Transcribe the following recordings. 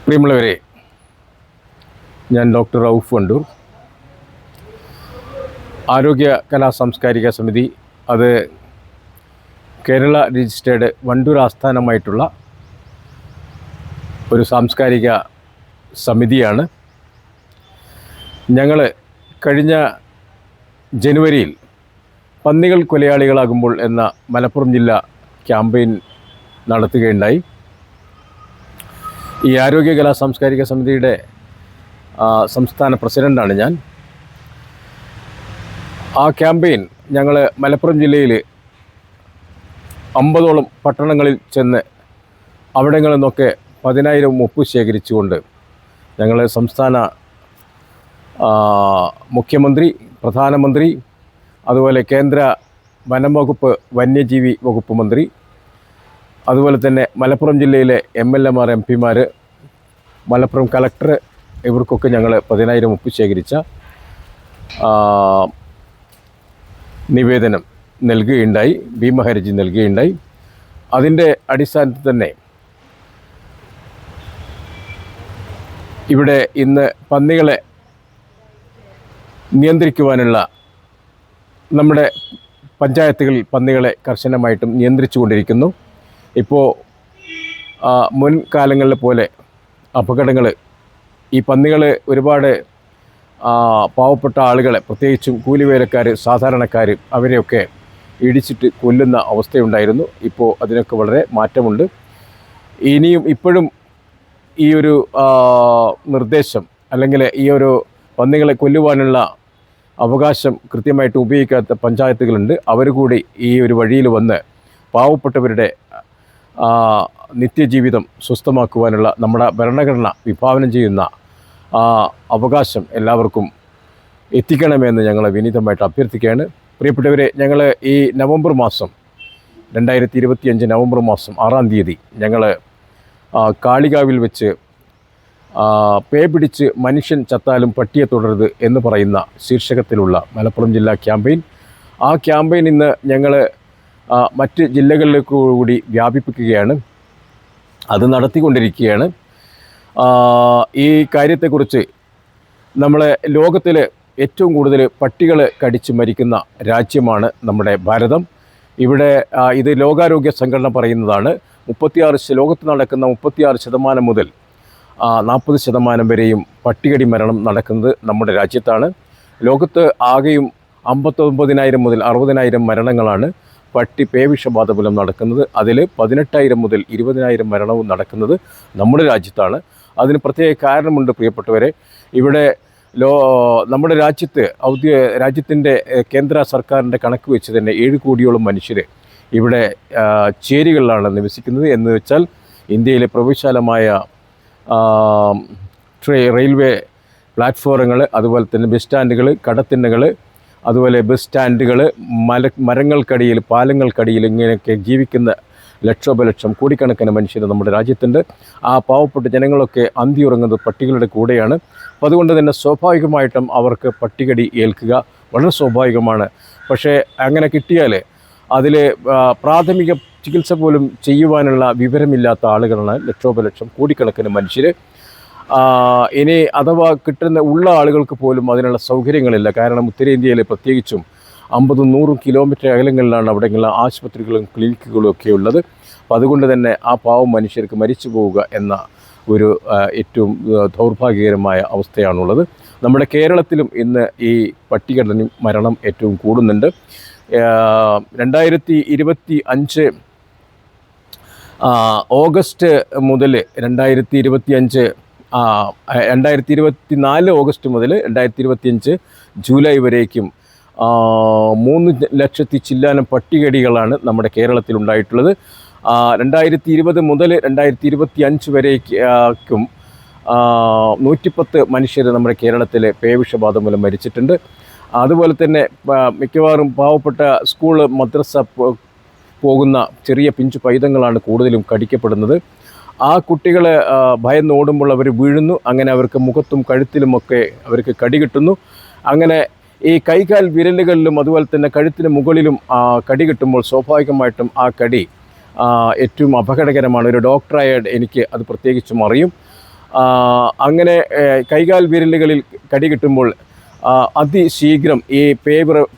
പ്രിയമുള്ളവരെ, ഞാൻ ഡോക്ടർ റൌഫ് വണ്ടൂർ. ആരോഗ്യ കലാ സാംസ്കാരിക സമിതി, അത് കേരള രജിസ്റ്റേർഡ് വണ്ടൂർ ആസ്ഥാനമായിട്ടുള്ള ഒരു സാംസ്കാരിക സമിതിയാണ്. ഞങ്ങൾ കഴിഞ്ഞ ജനുവരിയിൽ പന്നികൾ കൊലയാളികളാകുമ്പോൾ എന്ന മലപ്പുറം ജില്ലാ ക്യാമ്പയിൻ നടത്തുകയുണ്ടായി. ഈ ആരോഗ്യ കലാ സാംസ്കാരിക സമിതിയുടെ സംസ്ഥാന പ്രസിഡൻ്റാണ് ഞാൻ. ആ ക്യാമ്പയിൻ ഞങ്ങൾ മലപ്പുറം ജില്ലയിൽ 50ഓളം പട്ടണങ്ങളിൽ ചെന്ന് അവിടങ്ങളിൽ നിന്നൊക്കെ 10,000 ഒപ്പ് ശേഖരിച്ചുകൊണ്ട് ഞങ്ങൾ സംസ്ഥാന മുഖ്യമന്ത്രി, പ്രധാനമന്ത്രി, അതുപോലെ കേന്ദ്ര വനം വകുപ്പ്, വന്യജീവി വകുപ്പ് മന്ത്രി, അതുപോലെ തന്നെ മലപ്പുറം ജില്ലയിലെ MLA Mar, MP Mar, Malappuram collector, ഇവർക്കൊക്കെ ഞങ്ങൾ 10,000 ഒപ്പ് ശേഖരിച്ച നിവേദനം നൽകുകയുണ്ടായി, ഭീമഹർജി നൽകുകയുണ്ടായി. അതിൻ്റെ അടിസ്ഥാനത്തിൽ തന്നെ ഇവിടെ ഇന്ന് പന്നികളെ നിയന്ത്രിക്കുവാനുള്ള നമ്മുടെ പഞ്ചായത്തുകളിൽ പന്നികളെ കർശനമായിട്ടും നിയന്ത്രിച്ചു കൊണ്ടിരിക്കുന്നു. ഇപ്പോൾ മുൻകാലങ്ങളിലെ പോലെ അപകടങ്ങൾ, ഈ പന്നികൾ ഒരുപാട് പാവപ്പെട്ട ആളുകളെ, പ്രത്യേകിച്ചും കൂലിവേലക്കാർ, സാധാരണക്കാർ, അവരെയൊക്കെ ഇടിച്ചിട്ട് കൊല്ലുന്ന അവസ്ഥയുണ്ടായിരുന്നു. ഇപ്പോൾ അതിനൊക്കെ വളരെ മാറ്റമുണ്ട്. ഇപ്പോഴും ഈ ഒരു നിർദ്ദേശം, അല്ലെങ്കിൽ ഈ ഒരു പന്നികളെ കൊല്ലുവാനുള്ള അവകാശം കൃത്യമായിട്ട് ഉപയോഗിക്കാത്ത പഞ്ചായത്തുകളുണ്ട്. അവർ കൂടി ഈ ഒരു വഴിയിൽ വന്ന് പാവപ്പെട്ടവരുടെ നിത്യജീവിതം സ്വസ്ഥമാക്കുവാനുള്ള നമ്മുടെ ഭരണഘടന വിഭാവനം ചെയ്യുന്ന അവകാശം എല്ലാവർക്കും എത്തിക്കണമെന്ന് ഞങ്ങൾ വിനീതമായിട്ട് അഭ്യർത്ഥിക്കുകയാണ്. പ്രിയപ്പെട്ടവരെ, ഞങ്ങൾ ഈ നവംബർ മാസം 2025 നവംബർ മാസം 6-ാം തീയതി ഞങ്ങൾ കാളികാവിൽ വെച്ച് പേ പിടിച്ച് മനുഷ്യൻ ചത്താലും പട്ടിയെ തുടരുത് എന്ന് പറയുന്ന ശീർഷകത്തിലുള്ള മലപ്പുറം ജില്ലാ ക്യാമ്പയിൻ, ആ ക്യാമ്പയിൻ ഇന്ന് ഞങ്ങൾ മറ്റ് ജില്ലകളിലേക്ക് കൂടി വ്യാപിപ്പിക്കുകയാണ്. അത് നടത്തിക്കൊണ്ടിരിക്കുകയാണ്. ഈ കാര്യത്തെക്കുറിച്ച് നമ്മളെ ലോകത്തിൽ ഏറ്റവും കൂടുതൽ പട്ടികൾ കടിച്ച് മരിക്കുന്ന രാജ്യമാണ് നമ്മുടെ ഭാരതം. ഇവിടെ ഇത് ലോകാരോഗ്യ സംഘടന പറയുന്നതാണ്. ലോകത്ത് നടക്കുന്ന 36% മുതൽ 40% വരെയും പട്ടികടി മരണം നടക്കുന്നത് നമ്മുടെ രാജ്യത്താണ്. ലോകത്ത് ആകെയും 59,000 മുതൽ 60,000 മരണങ്ങളാണ് പട്ടി പേവിഷബാധ മൂലം നടക്കുന്നത്. അതിൽ 18,000 മുതൽ 20,000 മരണവും നടക്കുന്നത് നമ്മുടെ രാജ്യത്താണ്. അതിന് പ്രത്യേക കാരണമുണ്ട് പ്രിയപ്പെട്ടവരെ. ഇവിടെ നമ്മുടെ രാജ്യത്തിൻ്റെ കേന്ദ്ര സർക്കാരിൻ്റെ കണക്ക് വെച്ച് തന്നെ 7 കോടിയോളം മനുഷ്യർ ഇവിടെ ചേരികളിലാണ് നിവസിക്കുന്നത്. എന്ന് വെച്ചാൽ ഇന്ത്യയിലെ പ്രവിശാലമായ റെയിൽവേ പ്ലാറ്റ്ഫോമുകൾ, അതുപോലെ തന്നെ ബസ് സ്റ്റാൻഡുകൾ, കടത്തിണ്ണകൾ, അതുപോലെ ബസ് സ്റ്റാൻഡുകൾ, മരങ്ങൾക്കടിയിൽ, പാലങ്ങൾക്കടിയിൽ ഇങ്ങനെയൊക്കെ ജീവിക്കുന്ന ലക്ഷോപലക്ഷം കോടിക്കണക്കിന് മനുഷ്യർ നമ്മുടെ രാജ്യത്തുണ്ട്. ആ പാവപ്പെട്ട ജനങ്ങളൊക്കെ അന്തിയുറങ്ങുന്നത് പട്ടികളുടെ കൂടെയാണ്. അപ്പോൾ അതുകൊണ്ട് തന്നെ സ്വാഭാവികമായിട്ടും അവർക്ക് പട്ടികടി ഏൽക്കുക വളരെ സ്വാഭാവികമാണ്. പക്ഷേ അങ്ങനെ കിട്ടിയാൽ അതിൽ പ്രാഥമിക ചികിത്സ പോലും ചെയ്യുവാനുള്ള വിവരമില്ലാത്ത ആളുകളാണ് ലക്ഷോപലക്ഷം കോടിക്കണക്കിന് മനുഷ്യർ. ഇനി അഥവാ ഉള്ള ആളുകൾക്ക് പോലും അതിനുള്ള സൗകര്യങ്ങളില്ല. കാരണം ഉത്തരേന്ത്യയിൽ പ്രത്യേകിച്ചും 50-100 കിലോമീറ്റർ അകലങ്ങളിലാണ് അവിടെയുള്ള ആശുപത്രികളും ക്ലിനിക്കുകളും ഒക്കെ ഉള്ളത്. അപ്പോൾ അതുകൊണ്ട് തന്നെ ആ പാവം മനുഷ്യർക്ക് മരിച്ചു പോവുക എന്ന ഒരു ഏറ്റവും ദൗർഭാഗ്യകരമായ അവസ്ഥയാണുള്ളത്. നമ്മുടെ കേരളത്തിലും ഇന്ന് ഈ പട്ടികടി മരണം ഏറ്റവും കൂടുന്നുണ്ട്. 2025 ഓഗസ്റ്റ് മുതൽ 2024 ഓഗസ്റ്റ് മുതൽ 2025 ജൂലൈ വരേക്കും 3 ലക്ഷത്തി ചില്ലാനം പട്ടികടികളാണ് നമ്മുടെ കേരളത്തിലുണ്ടായിട്ടുള്ളത്. 2020 മുതൽ 2025 വരേക്കും 110 മനുഷ്യർ നമ്മുടെ കേരളത്തിലെ പേവിഷബാധ മൂലം മരിച്ചിട്ടുണ്ട്. അതുപോലെ തന്നെ മിക്കവാറും പാവപ്പെട്ട സ്കൂൾ, മദ്രസ പോകുന്ന ചെറിയ പിഞ്ചു പൈതങ്ങളാണ് കൂടുതലും കടിക്കപ്പെടുന്നത്. ആ കുട്ടികൾ ഭയന്നോടുമ്പോൾ അവർ വീഴുന്നു. അങ്ങനെ അവർക്ക് മുഖത്തും കഴുത്തിലുമൊക്കെ അവർക്ക് കടി കിട്ടുന്നു. അങ്ങനെ ഈ കൈകാൽ വിരലുകളിലും അതുപോലെ തന്നെ കഴുത്തിന് മുകളിലും കടി കിട്ടുമ്പോൾ സ്വാഭാവികമായിട്ടും ആ കടി ഏറ്റവും അപകടകരമാണ്. ഒരു ഡോക്ടറായ എനിക്ക് അത് പ്രത്യേകിച്ചും അറിയും. അങ്ങനെ കൈകാൽ വിരലുകളിൽ കടി കിട്ടുമ്പോൾ അതിശീഘ്രം ഈ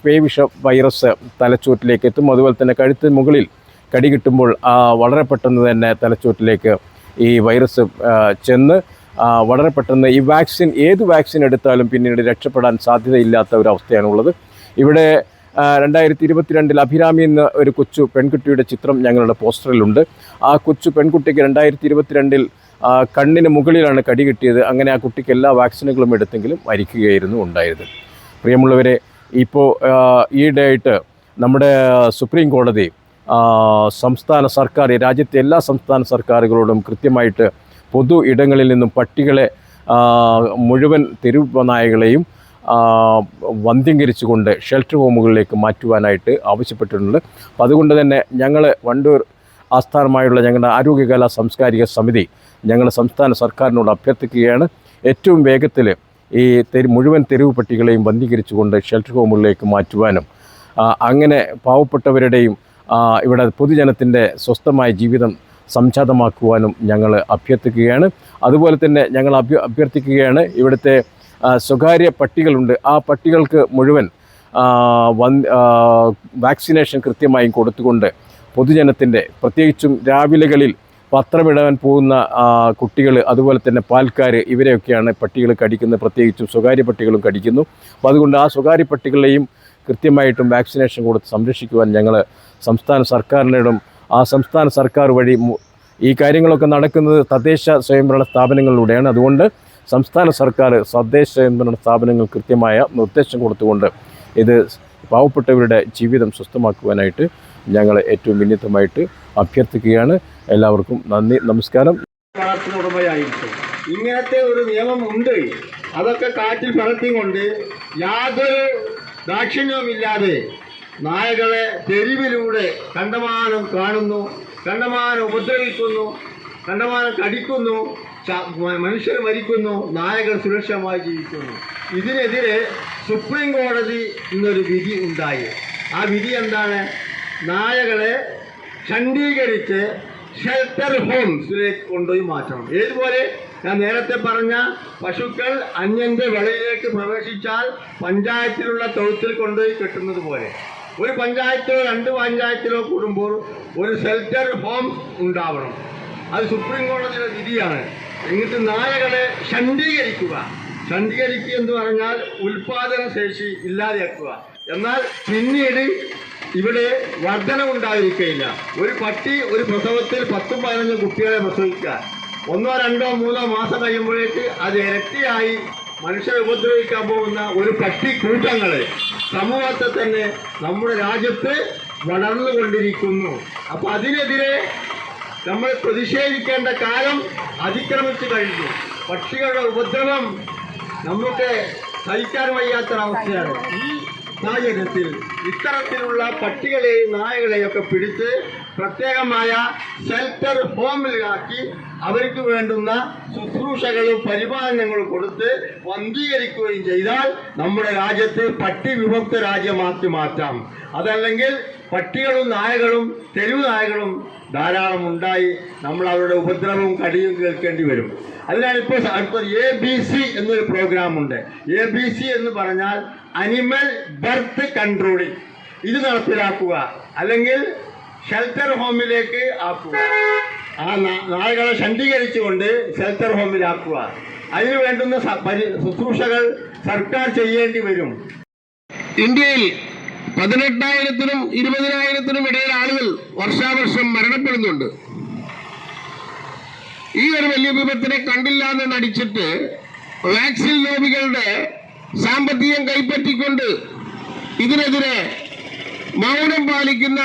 പേവിഷ വൈറസ് തലച്ചോറ്റിലേക്ക് എത്തും. അതുപോലെ തന്നെ കഴുത്തിന് മുകളിൽ കടി കിട്ടുമ്പോൾ വളരെ പെട്ടെന്ന് തന്നെ തലച്ചോറ്റിലേക്ക് ഈ വൈറസ് ചെന്ന് വളരെ പെട്ടെന്ന് ഈ വാക്സിൻ ഏത് വാക്സിൻ എടുത്താലും പിന്നീട് രക്ഷപ്പെടാൻ സാധ്യതയില്ലാത്ത ഒരവസ്ഥയാണുള്ളത്. ഇവിടെ 2022 അഭിരാമി എന്ന ഒരു കൊച്ചു പെൺകുട്ടിയുടെ ചിത്രം ഞങ്ങളുടെ പോസ്റ്ററിലുണ്ട്. ആ കൊച്ചു പെൺകുട്ടിക്ക് 2022 കണ്ണിന് മുകളിലാണ് കടി കിട്ടിയത്. അങ്ങനെ ആ കുട്ടിക്ക് എല്ലാ വാക്സിനുകളും എടുത്തെങ്കിലും മരിക്കുകയായിരുന്നു ഉണ്ടായത്. പ്രിയമുള്ളവരെ, ഇപ്പോൾ ഈയിടെയായിട്ട് നമ്മുടെ സുപ്രീം കോടതി സംസ്ഥാന സർക്കാർ, രാജ്യത്തെ എല്ലാ സംസ്ഥാന സർക്കാരുകളോടും കൃത്യമായിട്ട് പൊതു ഇടങ്ങളിൽ നിന്നും പട്ടികളെ മുഴുവൻ തെരുവ് നായകളെയും വന്ധ്യംകരിച്ചുകൊണ്ട് ഷെൽട്ടർ ഹോമുകളിലേക്ക് മാറ്റുവാനായിട്ട് ആവശ്യപ്പെട്ടിട്ടുണ്ട്. അപ്പം അതുകൊണ്ട് തന്നെ ഞങ്ങൾ വണ്ടൂർ ആസ്ഥാനമായുള്ള ഞങ്ങളുടെ ആരോഗ്യകലാ സാംസ്കാരിക സമിതി ഞങ്ങൾ സംസ്ഥാന സർക്കാരിനോട് അഭ്യർത്ഥിക്കുകയാണ്. ഏറ്റവും വേഗത്തിൽ ഈ മുഴുവൻ തെരുവ് പട്ടികളെയും വന്ധ്യീകരിച്ചുകൊണ്ട് ഷെൽട്ടർ ഹോമുകളിലേക്ക് മാറ്റുവാനും അങ്ങനെ പാവപ്പെട്ടവരുടെയും ഇവിടെ പൊതുജനത്തിൻ്റെ സ്വസ്ഥമായ ജീവിതം സംജാതമാക്കുവാനും ഞങ്ങൾ അഭ്യർത്ഥിക്കുകയാണ്. അതുപോലെ തന്നെ ഞങ്ങൾ അഭ്യർത്ഥിക്കുകയാണ്, ഇവിടുത്തെ സ്വകാര്യ പട്ടികളുണ്ട്, ആ പട്ടികൾക്ക് മുഴുവൻ വാക്സിനേഷൻ കൃത്യമായും കൊടുത്തുകൊണ്ട് പൊതുജനത്തിൻ്റെ, പ്രത്യേകിച്ചും രാവിലെകളിൽ പത്രമിടാൻ പോകുന്ന കുട്ടികൾ, അതുപോലെ തന്നെ പാൽക്കാർ, ഇവരെയൊക്കെയാണ് പട്ടികൾ കടിക്കുന്നത്. പ്രത്യേകിച്ചും സ്വകാര്യ പട്ടികളും കടിക്കുന്നു. അപ്പോൾ അതുകൊണ്ട് ആ സ്വകാര്യ പട്ടികളെയും കൃത്യമായിട്ടും വാക്സിനേഷൻ കൊടുത്ത് സംരക്ഷിക്കുവാൻ ഞങ്ങൾ സംസ്ഥാന സർക്കാരിനോടും, ആ സംസ്ഥാന സർക്കാർ വഴി ഈ കാര്യങ്ങളൊക്കെ നടക്കുന്നത് തദ്ദേശ സ്വയംഭരണ സ്ഥാപനങ്ങളിലൂടെയാണ്. അതുകൊണ്ട് സംസ്ഥാന സർക്കാർ തദ്ദേശ സ്വയംഭരണ സ്ഥാപനങ്ങൾ കൃത്യമായ നിർദ്ദേശം കൊടുത്തുകൊണ്ട് ഇത് പാവപ്പെട്ടവരുടെ ജീവിതം സ്വസ്ഥമാക്കുവാനായിട്ട് ഞങ്ങൾ ഏറ്റവും വിനീതമായിട്ട് അഭ്യർത്ഥിക്കുകയാണ്. എല്ലാവർക്കും നന്ദി, നമസ്കാരം. ഉടമയായിരിക്കും ഇങ്ങനത്തെ ഒരു നിയമം ഉണ്ട്. അതൊക്കെ കാറ്റിൽ പറത്തിക്കൊണ്ട് യാതൊരു ദാക്ഷിണ്യവുമില്ലാതെ നായകളെ തെരുവിലൂടെ കണ്ടമാനം കാണുന്നു, കണ്ടമാനം ഉപദ്രവിക്കുന്നു, കണ്ടമാനം കടിക്കുന്നു, മനുഷ്യർ മരിക്കുന്നു, നായകൾ സുരക്ഷിതമായി ജീവിക്കുന്നു. ഇതിനെതിരെ സുപ്രീം കോടതി ഇന്നൊരു വിധി ഉണ്ടായി. ആ വിധി എന്താണ്? നായകളെ ഖണ്ഡീകരിച്ച് ഷെൽട്ടർ ഹോംസിലേക്ക് കൊണ്ടുപോയി മാറ്റണം. ഏതുപോലെ ഞാൻ നേരത്തെ പറഞ്ഞ പശുക്കൾ അന്യന്റെ വിളയിലേക്ക് പ്രവേശിച്ചാൽ പഞ്ചായത്തിലുള്ള തൊഴുത്തിൽ കൊണ്ടുപോയി കെട്ടുന്നത് പോലെ ഒരു പഞ്ചായത്തിലോ 2 പഞ്ചായത്തിലോ കൂടുമ്പോൾ ഒരു ഷെൽട്ടർ ഹോം ഉണ്ടാവണം. അത് സുപ്രീം കോടതിയുടെ വിധിയാണ്. എന്നിട്ട് നായകളെ ഖണ്ഡീകരിക്കുക എന്ന് പറഞ്ഞാൽ ഉൽപാദന ശേഷി ഇല്ലാതെയാക്കുക. എന്നാൽ പിന്നീട് ഇവിടെ വർധനവുണ്ടായിരിക്കുകയില്ല. ഒരു പട്ടി ഒരു പ്രസവത്തിൽ 10-15 കുട്ടികളെ പ്രസവിക്കുക, 1, 2, 3 മാസം കഴിയുമ്പോഴേക്ക് അത് ഇരട്ടിയായി മനുഷ്യരെ ഉപദ്രവിക്കാൻ പോകുന്ന ഒരു പട്ടിക്കൂട്ടങ്ങൾ സമൂഹത്തെ തന്നെ നമ്മുടെ രാജ്യത്ത് വളർന്നുകൊണ്ടിരിക്കുന്നു. അപ്പോൾ അതിനെതിരെ നമ്മൾ പ്രതിഷേധിക്കേണ്ട കാലം അതിക്രമിച്ചു കഴിഞ്ഞു. പക്ഷികളുടെ ഉപദ്രവം നമുക്ക് സഹിക്കാൻ വയ്യാത്തൊരവസ്ഥയാണ്. ഈ സാഹചര്യത്തിൽ ഇത്തരത്തിലുള്ള പട്ടികളെയും നായകളെയൊക്കെ പിടിച്ച് പ്രത്യേകമായ ഷെൽട്ടർ ഹോമിലാക്കി അവർക്ക് വേണ്ടുന്ന ശുശ്രൂഷകളും പരിപാലനങ്ങളും കൊടുത്ത് വന്ധീകരിക്കുകയും ചെയ്താൽ നമ്മുടെ രാജ്യത്ത് പട്ടി വിമുക്ത രാജ്യമാക്കി മാറ്റാം. അതല്ലെങ്കിൽ പട്ടികളും നായകളും തെരുവ് നായകളും ധാരാളം ഉണ്ടായി നമ്മൾ അവരുടെ ഉപദ്രവവും കടിയും കേൾക്കേണ്ടി വരും. അതിനാണ് ഇപ്പോൾ അടുത്തത് ABC എന്നൊരു പ്രോഗ്രാമുണ്ട്. ABC എന്ന് പറഞ്ഞാൽ അനിമൽ ബർത്ത് കൺട്രോളിംഗ്. ഇത് നടപ്പിലാക്കുക, അല്ലെങ്കിൽ ഷെൽട്ടർ ഹോമിലേക്ക് ആക്കുക. ആ നായകളെ ഖണ്ഡീകരിച്ചുകൊണ്ട് ഷെൽട്ടർ ഹോമിലാക്കുക. അതിനു വേണ്ടുന്ന ശുശ്രൂഷകൾ സർക്കാർ ചെയ്യേണ്ടി വരും. ഇന്ത്യയിൽ 18,000-നും 20,000-നും ഇടയിൽ ആളുകൾ വർഷാവർഷം മരണപ്പെടുന്നുണ്ട്. ഈ ഒരു വലിയ വിപത്തിനെ കണ്ടില്ല എന്ന് നടിച്ചിട്ട് വാക്സിൻ ലോബികളുടെ സാമ്പത്തികം കൈപ്പറ്റിക്കൊണ്ട് ഇതിനെതിരെ മൗനം പാലിക്കുന്ന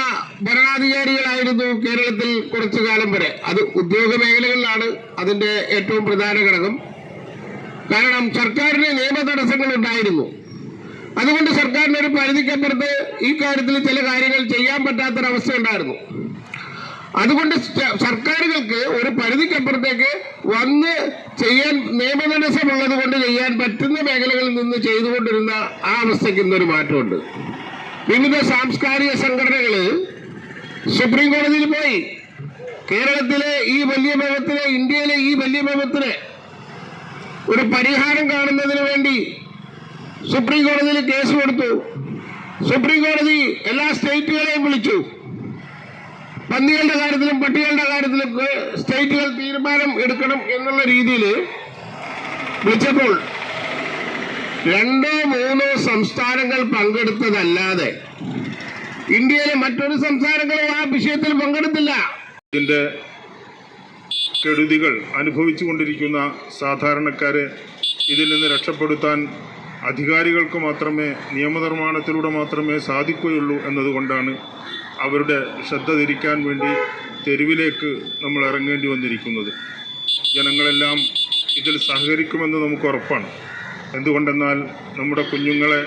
ഭരണാധികാരികളായിരുന്നു കേരളത്തിൽ കുറച്ചു കാലം വരെ. അത് ഉദ്യോഗ മേഖലകളിലാണ് അതിന്റെ ഏറ്റവും പ്രധാന ഘടകം. കാരണം സർക്കാരിന് നിയമ തടസ്സങ്ങൾ ഉണ്ടായിരുന്നു. അതുകൊണ്ട് സർക്കാരിന് ഒരു പരിധിക്കപ്പുറത്ത് ഈ കാര്യത്തിൽ ചില കാര്യങ്ങൾ ചെയ്യാൻ പറ്റാത്തൊരവസ്ഥ ഉണ്ടായിരുന്നു. അതുകൊണ്ട് സർക്കാരുകൾക്ക് ഒരു പരിധിക്കപ്പുറത്തേക്ക് വന്ന് ചെയ്യാൻ നിയമതടസ്സമുള്ളത് കൊണ്ട് ചെയ്യാൻ പറ്റുന്ന മേഖലകളിൽ നിന്ന് ചെയ്തുകൊണ്ടിരുന്ന ആ അവസ്ഥയ്ക്ക് ഇന്നൊരു മാറ്റമുണ്ട്. വിവിധ സാംസ്കാരിക സംഘടനകള് സുപ്രീം കോടതിയിൽ പോയി കേരളത്തിലെ ഈ വലിയ വിപത്തിനെ, ഇന്ത്യയിലെ ഈ വലിയ വിപത്തിനെ ഒരു പരിഹാരം കാണുന്നതിന് വേണ്ടി സുപ്രീം കോടതിയിൽ കേസ് കൊടുത്തു. സുപ്രീം കോടതി എല്ലാ സ്റ്റേറ്റുകളെയും വിളിച്ചു. പന്നികളുടെ കാര്യത്തിലും പട്ടികളുടെ കാര്യത്തിലും സ്റ്റേറ്റുകൾ തീരുമാനം എടുക്കണം എന്നുള്ള രീതിയിൽ വിളിച്ചപ്പോൾ 2-3 സംസ്ഥാനങ്ങൾ പങ്കെടുത്തതല്ലാതെ ഇന്ത്യയിലെ മറ്റൊരു സംസ്ഥാനങ്ങളും ആ വിഷയത്തിൽ പങ്കെടുത്തില്ല. ഇതിൻ്റെ കെടുതികൾ അനുഭവിച്ചു കൊണ്ടിരിക്കുന്ന സാധാരണക്കാരെ ഇതിൽ നിന്ന് രക്ഷപ്പെടുത്താൻ അധികാരികൾക്ക് മാത്രമേ നിയമനിർമ്മാണത്തിലൂടെ മാത്രമേ സാധിക്കുകയുള്ളൂ എന്നതുകൊണ്ടാണ് അവരുടെ ശ്രദ്ധ തിരിക്കാൻ വേണ്ടി തെരുവിലേക്ക് നമ്മൾ ഇറങ്ങേണ്ടി വന്നിരിക്കുന്നത്. ജനങ്ങളെല്ലാം ഇതിൽ സഹകരിക്കുമെന്ന് നമുക്ക് ഉറപ്പാണ്. എന്തുകൊണ്ടെന്നാൽ നമ്മുടെ കുഞ്ഞുങ്ങളെ,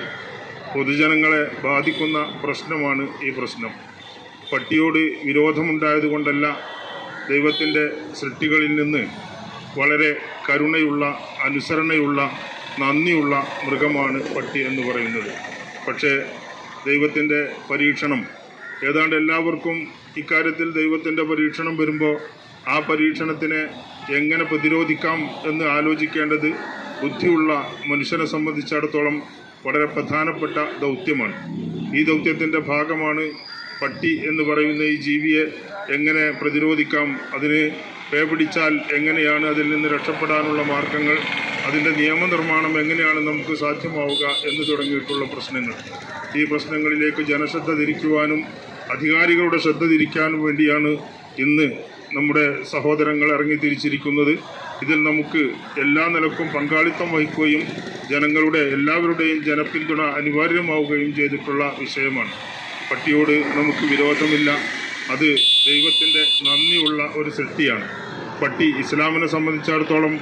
പൊതുജനങ്ങളെ ബാധിക്കുന്ന പ്രശ്നമാണ് ഈ പ്രശ്നം. പട്ടിയോട് വിരോധമുണ്ടായതുകൊണ്ടല്ല, ദൈവത്തിൻ്റെ സൃഷ്ടികളിൽ നിന്ന് വളരെ കരുണയുള്ള, അനുസരണയുള്ള, നന്ദിയുള്ള മൃഗമാണ് പട്ടി എന്ന് പറയുന്നത്. പക്ഷേ ദൈവത്തിൻ്റെ പരീക്ഷണം ഏതാണ്ട് എല്ലാവർക്കും ഇക്കാര്യത്തിൽ ദൈവത്തിൻ്റെ പരീക്ഷണം വരുമ്പോൾ ആ പരീക്ഷണത്തിനെ എങ്ങനെ പ്രതിരോധിക്കാം എന്ന് ആലോചിക്കേണ്ടത് ബുദ്ധിയുള്ള മനുഷ്യനെ സംബന്ധിച്ചിടത്തോളം വളരെ പ്രധാനപ്പെട്ട ദൗത്യമാണ്. ഈ ദൗത്യത്തിൻ്റെ ഭാഗമാണ് പട്ടി എന്ന് പറയുന്ന ഈ ജീവിയെ എങ്ങനെ പ്രതിരോധിക്കാം, അതിന് പേപിടിച്ചാൽ എങ്ങനെയാണ് അതിൽ നിന്ന് രക്ഷപ്പെടാനുള്ള മാർഗങ്ങൾ, അതിൻ്റെ നിയമനിർമ്മാണം എങ്ങനെയാണ് നമുക്ക് സാധ്യമാവുക എന്ന് തുടങ്ങിയിട്ടുള്ള പ്രശ്നങ്ങൾ. ഈ പ്രശ്നങ്ങളിലേക്ക് ജനശ്രദ്ധ തിരിക്കുവാനും അധികാരികളുടെ ശ്രദ്ധ തിരിക്കാനും വേണ്ടിയാണ് ഇന്ന് നമ്മുടെ സഹോദരങ്ങൾ ഇറങ്ങിത്തിരിച്ചിരിക്കുന്നത്. ഇതിൽ നമുക്ക് എല്ലാ നിലക്കും പങ്കാളിത്തം വഹിക്കുകയും ജനങ്ങളുടെ എല്ലാവരുടെയും ജനപിന്തുണ അനിവാര്യമാവുകയും ചെയ്തിട്ടുള്ള വിഷയമാണ്. പട്ടിയോട് നമുക്ക് വിരോധമില്ല. അത് ദൈവത്തിൻ്റെ നന്ദിയുള്ള ഒരു സൃഷ്ടിയാണ്. പട്ടി ഇസ്ലാമിനെ സംബന്ധിച്ചിടത്തോളം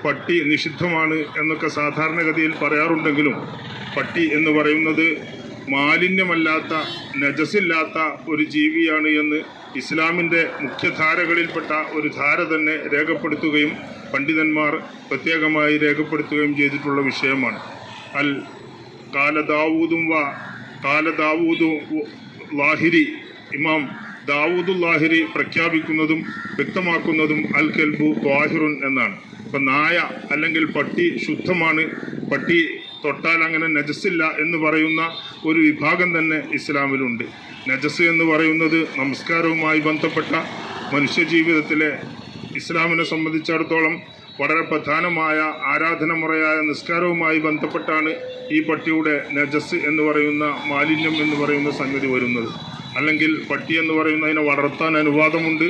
പട്ടി നിഷിദ്ധമാണ് എന്നൊക്കെ സാധാരണഗതിയിൽ പറയാറുണ്ടെങ്കിലും പട്ടി എന്ന് പറയുന്നത് മാലിന്യമല്ലാത്ത, നജസില്ലാത്ത ഒരു ജീവിയാണ് എന്ന് ഇസ്ലാമിൻ്റെ മുഖ്യധാരകളിൽപ്പെട്ട ഒരു ധാര തന്നെ രേഖപ്പെടുത്തുകയും പണ്ഡിതന്മാർ പ്രത്യേകമായി രേഖപ്പെടുത്തുകയും ചെയ്തിട്ടുള്ള വിഷയമാണ്. കാല ദാവൂദു ലാഹിരി, ഇമാം ദാവൂദുൽ ലാഹിരി പ്രഖ്യാപിക്കുന്നതും വ്യക്തമാക്കുന്നതും അൽ കൽബു ത്വാഹിറുൻ എന്നാണ്. ഇപ്പം നായ അല്ലെങ്കിൽ പട്ടി ശുദ്ധമാണ്, പട്ടി തൊട്ടാൽ അങ്ങനെ നജസില്ല എന്ന് പറയുന്ന ഒരു വിഭാഗം തന്നെ ഇസ്ലാമിലുണ്ട്. നജസ് എന്ന് പറയുന്നത് നമസ്കാരവുമായി ബന്ധപ്പെട്ട മനുഷ്യജീവിതത്തിലെ ഇസ്ലാമിനെ സംബന്ധിച്ചിടത്തോളം വളരെ പ്രധാനമായ ആരാധനമുറയായ നിസ്കാരവുമായി ബന്ധപ്പെട്ടാണ് ഈ പട്ടിയുടെ നജസ് എന്ന് പറയുന്ന മാലിന്യം എന്ന് പറയുന്ന സംഗതി വരുന്നത്. അല്ലെങ്കിൽ പട്ടി എന്ന് പറയുന്നതിനെ വളർത്താൻ അനുവാദമുണ്ട്,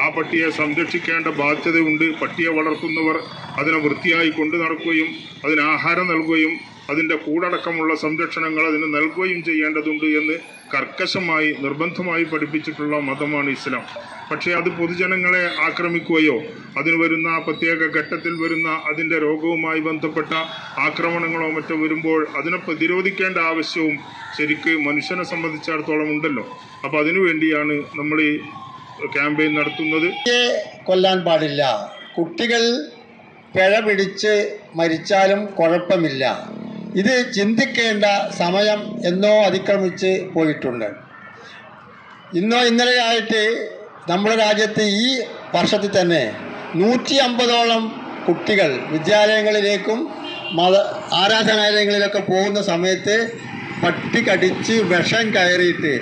ആ പട്ടിയെ സംരക്ഷിക്കേണ്ട ബാധ്യതയുണ്ട്. പട്ടിയെ വളർത്തുന്നവർ അതിനെ വൃത്തിയായി കൊണ്ടു നടക്കുകയും അതിന് ആഹാരം നൽകുകയും അതിൻ്റെ കൂടടക്കമുള്ള സംരക്ഷണങ്ങൾ അതിന് നൽകുകയും ചെയ്യേണ്ടതുണ്ട് എന്ന് കർക്കശമായി നിർബന്ധമായി പഠിപ്പിച്ചിട്ടുള്ള മതമാണ് ഇസ്ലാം. പക്ഷേ അത് പൊതുജനങ്ങളെ ആക്രമിക്കുകയോ അതിന് വരുന്ന പ്രത്യേക ഘട്ടത്തിൽ വരുന്ന അതിൻ്റെ രോഗവുമായി ബന്ധപ്പെട്ട ആക്രമണങ്ങളോ മറ്റോ വരുമ്പോൾ അതിനെ പ്രതിരോധിക്കേണ്ട ആവശ്യവും ശരിക്ക് മനുഷ്യനെ സംബന്ധിച്ചിടത്തോളം ഉണ്ടല്ലോ. അപ്പോൾ അതിനുവേണ്ടിയാണ് നമ്മൾ ഈ ക്യാമ്പയിൻ നടത്തുന്നത്. കൊല്ലാൻ പാടില്ല, കുട്ടികൾ പിഴ പിടിച്ച് മരിച്ചാലും കുഴപ്പമില്ല. ഇത് ചിന്തിക്കേണ്ട സമയം എന്നോ അതിക്രമിച്ച് പോയിട്ടുണ്ട്. ഇന്നോ ഇന്നലെയായിട്ട് നമ്മുടെ രാജ്യത്ത് ഈ വർഷത്തിൽ തന്നെ 150ഓളം കുട്ടികൾ വിദ്യാലയങ്ങളിലേക്കും ആരാധനാലയങ്ങളിലൊക്കെ പോകുന്ന സമയത്ത് പട്ടി കടിച്ച് വിഷം കയറിയിട്ട്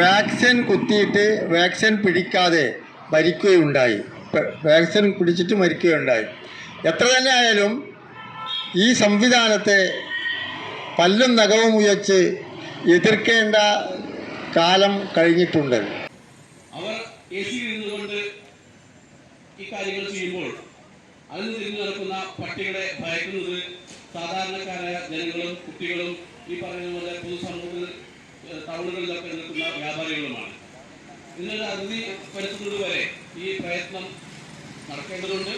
വാക്സിൻ കുത്തിയിട്ട് വാക്സിൻ പിടിക്കാതെ മരിക്കുകയുണ്ടായി. വാക്സിൻ പിടിച്ചിട്ട് മരിക്കുകയുണ്ടായി. എത്ര തന്നെ ആയാലും ഈ സംവിധാനത്തെ പല്ലും നഖവും ഉയച്ച് എതിർക്കേണ്ട കാലം കഴിഞ്ഞിട്ടുണ്ട്. അവർ AC-യിൽ ഇരുന്നുകൊണ്ട് ഈ കാര്യങ്ങൾ ചെയ്യുമ്പോൾ അതിൽ തിരിഞ്ഞു നടക്കുന്ന പട്ടികളെ ഭയക്കുന്നത് സാധാരണക്കാരായ ജനങ്ങളും കുട്ടികളും ഈ പറയുന്ന പോലെ പൊതുസമൂഹത്തിൽ ടൗണുകളിലൊക്കെ നിൽക്കുന്ന വ്യാപാരികളുമാണ്. ഇതിനൊരു അറുതി വരുത്തുന്നത് വരെ ഈ പ്രയത്നം നടക്കേണ്ടതുണ്ട്.